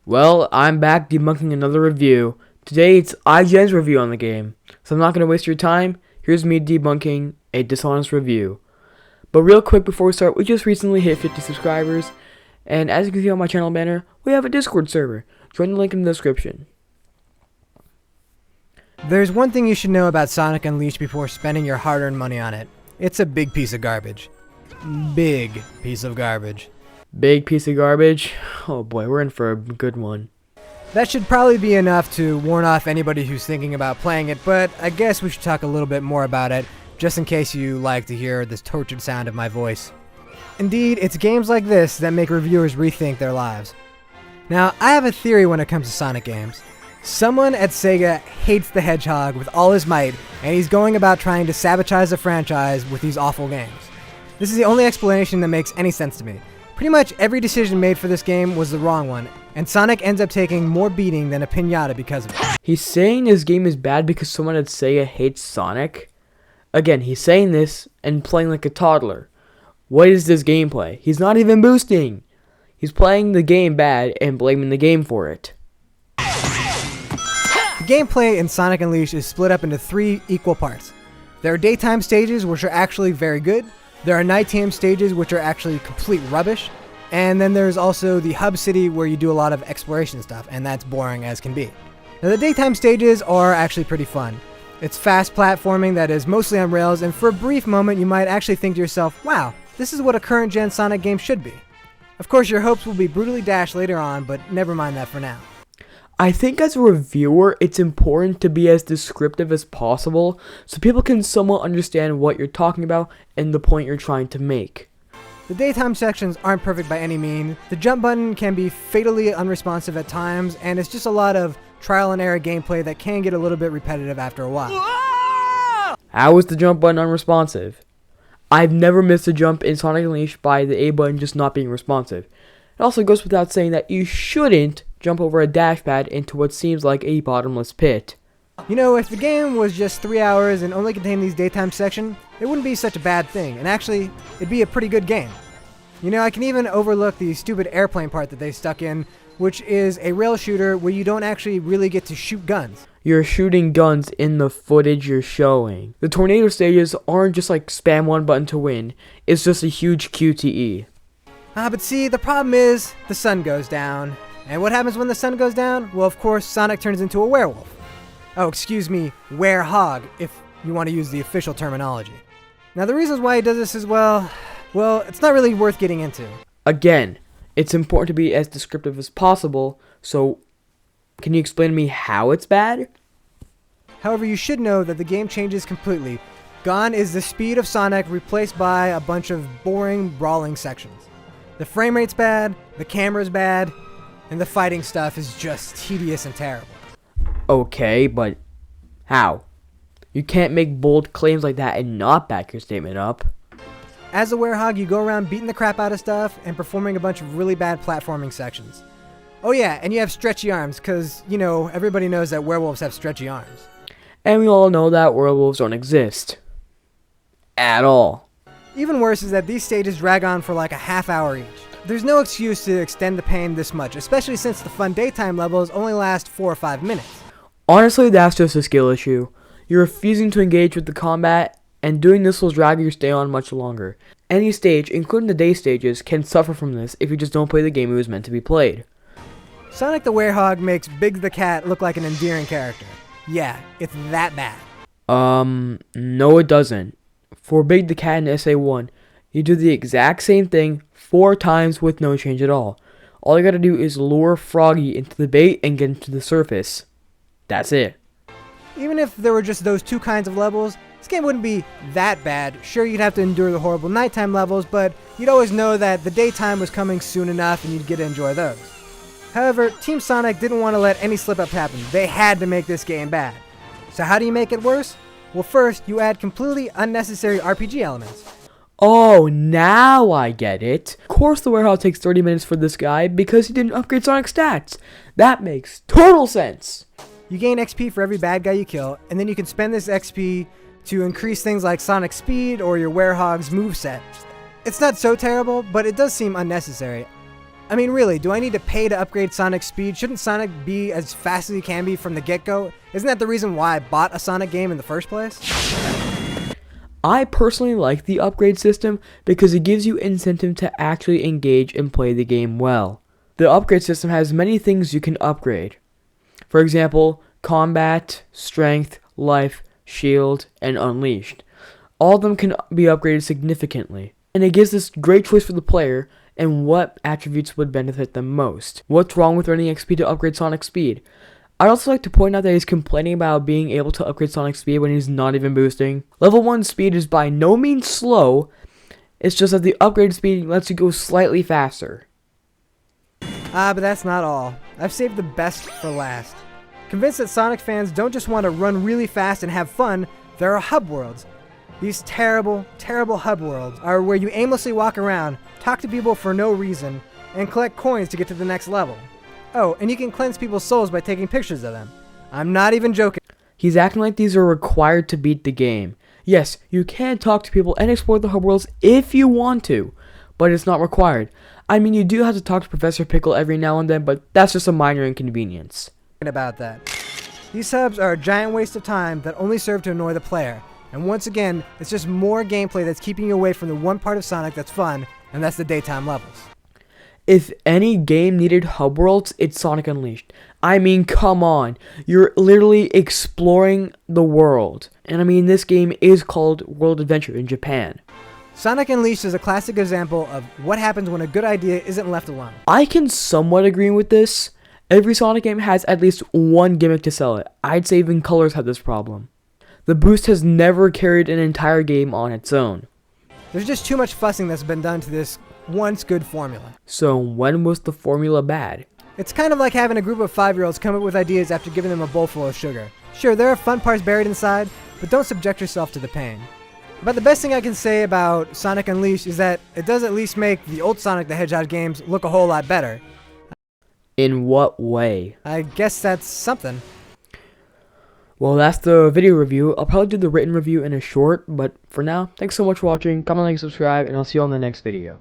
Well, I'm back debunking another review. Today it's IGN's review on the game, so I'm not going to waste your time. Here's me debunking a dishonest review. But real quick before we start, we just recently hit 50 subscribers, and as you can see on my channel banner, we have a Discord server. Join the link in the description. There's one thing you should know about Sonic Unleashed before spending your hard-earned money on it. It's a big piece of garbage. Big piece of garbage. Big piece of garbage? Oh boy, we're in for a good one. That should probably be enough to warn off anybody who's thinking about playing it, but I guess we should talk a little bit more about it, just in case you like to hear this tortured sound of my voice. Indeed, it's games like this that make reviewers rethink their lives. Now, I have a theory when it comes to Sonic games. Someone at Sega hates the Hedgehog with all his might, and he's going about trying to sabotage the franchise with these awful games. This is the only explanation that makes any sense to me. Pretty much every decision made for this game was the wrong one, and Sonic ends up taking more beating than a piñata because of it. He's saying this game is bad because someone at Sega hates Sonic? Again, he's saying this and playing like a toddler. What is this gameplay? He's not even boosting. He's playing the game bad and blaming the game for it. The gameplay in Sonic Unleashed is split up into 3 equal parts. There are daytime stages which are actually very good. There are nighttime stages which are actually complete rubbish. And then there's also the hub city where you do a lot of exploration stuff, and that's boring as can be. Now the daytime stages are actually pretty fun. It's fast platforming that is mostly on rails, and for a brief moment you might actually think to yourself, wow, this is what a current gen Sonic game should be. Of course your hopes will be brutally dashed later on, but never mind that for now. I think as a reviewer, it's important to be as descriptive as possible so people can somewhat understand what you're talking about and the point you're trying to make. The daytime sections aren't perfect by any means. The jump button can be fatally unresponsive at times, and it's just a lot of trial and error gameplay that can get a little bit repetitive after a while. How is the jump button unresponsive? I've never missed a jump in Sonic Unleashed by the A button just not being responsive. It also goes without saying that you shouldn't jump over a dash pad into what seems like a bottomless pit. You know, if the game was just 3 hours and only contained these daytime sections, it wouldn't be such a bad thing, and actually, it'd be a pretty good game. You know, I can even overlook the stupid airplane part that they stuck in, which is a rail shooter where you don't actually really get to shoot guns. You're shooting guns in the footage you're showing. The tornado stages aren't just like spam one button to win, it's just a huge QTE. But see, the problem is, the sun goes down. And what happens when the sun goes down? Well, of course, Sonic turns into a werewolf. Oh, excuse me, werehog, if you want to use the official terminology. Now, the reasons why he does this as well, it's not really worth getting into. Again, it's important to be as descriptive as possible, so can you explain to me how it's bad? However, you should know that the game changes completely. Gone is the speed of Sonic, replaced by a bunch of boring, brawling sections. The frame rate's bad, the camera's bad, and the fighting stuff is just tedious and terrible. Okay, but how? You can't make bold claims like that and not back your statement up. As a werehog, you go around beating the crap out of stuff and performing a bunch of really bad platforming sections. Oh yeah, and you have stretchy arms, because, you know, everybody knows that werewolves have stretchy arms. And we all know that werewolves don't exist. At all. Even worse is that these stages drag on for like a half hour each. There's no excuse to extend the pain this much, especially since the fun daytime levels only last 4 or 5 minutes. Honestly, that's just a skill issue. You're refusing to engage with the combat, and doing this will drag your stay on much longer. Any stage, including the day stages, can suffer from this if you just don't play the game it was meant to be played. Sonic the Werehog makes Big the Cat look like an endearing character. Yeah, it's that bad. No it doesn't. For Big the Cat in SA1, you do the exact same thing 4 times with no change at all. All you gotta do is lure Froggy into the bait and get him to the surface. That's it. Even if there were just those 2 kinds of levels, this game wouldn't be that bad. Sure, you'd have to endure the horrible nighttime levels, but you'd always know that the daytime was coming soon enough and you'd get to enjoy those. However, Team Sonic didn't want to let any slip-ups happen. They had to make this game bad. So how do you make it worse? Well, first, you add completely unnecessary RPG elements. Oh, now I get it. Of course the warehouse takes 30 minutes for this guy because he didn't upgrade Sonic stats. That makes total sense. You gain XP for every bad guy you kill, and then you can spend this XP to increase things like Sonic speed or your Werehog's moveset. It's not so terrible, but it does seem unnecessary. I mean, really, do I need to pay to upgrade Sonic's speed? Shouldn't Sonic be as fast as he can be from the get-go? Isn't that the reason why I bought a Sonic game in the first place? I personally like the upgrade system because it gives you incentive to actually engage and play the game well. The upgrade system has many things you can upgrade. For example, combat, strength, life, shield, and unleashed. All of them can be upgraded significantly, and it gives this great choice for the player and what attributes would benefit them most. What's wrong with earning XP to upgrade Sonic's speed? I'd also like to point out that he's complaining about being able to upgrade Sonic's speed when he's not even boosting. Level 1 speed is by no means slow, it's just that the upgrade speed lets you go slightly faster. But that's not all. I've saved the best for last. Convinced that Sonic fans don't just want to run really fast and have fun, there are hub worlds. These terrible, terrible hub worlds are where you aimlessly walk around, talk to people for no reason, and collect coins to get to the next level. Oh, and you can cleanse people's souls by taking pictures of them. I'm not even joking. He's acting like these are required to beat the game. Yes, you can talk to people and explore the hub worlds if you want to, but it's not required. I mean, you do have to talk to Professor Pickle every now and then, but that's just a minor inconvenience. About that. These hubs are a giant waste of time that only serve to annoy the player. And once again, it's just more gameplay that's keeping you away from the one part of Sonic that's fun, and that's the daytime levels. If any game needed hub worlds, it's Sonic Unleashed. I mean, come on. You're literally exploring the world. And I mean, this game is called World Adventure in Japan. Sonic Unleashed is a classic example of what happens when a good idea isn't left alone. I can somewhat agree with this. Every Sonic game has at least one gimmick to sell it. I'd say even Colors have this problem. The boost has never carried an entire game on its own. There's just too much fussing that's been done to this once good formula. So when was the formula bad? It's kind of like having a group of 5-year-olds come up with ideas after giving them a bowl full of sugar. Sure, there are fun parts buried inside, but don't subject yourself to the pain. But the best thing I can say about Sonic Unleashed is that it does at least make the old Sonic the Hedgehog games look a whole lot better. In what way? I guess that's something. Well, that's the video review. I'll probably do the written review in a short, but for now, thanks so much for watching. Comment, like, subscribe, and I'll see you on the next video.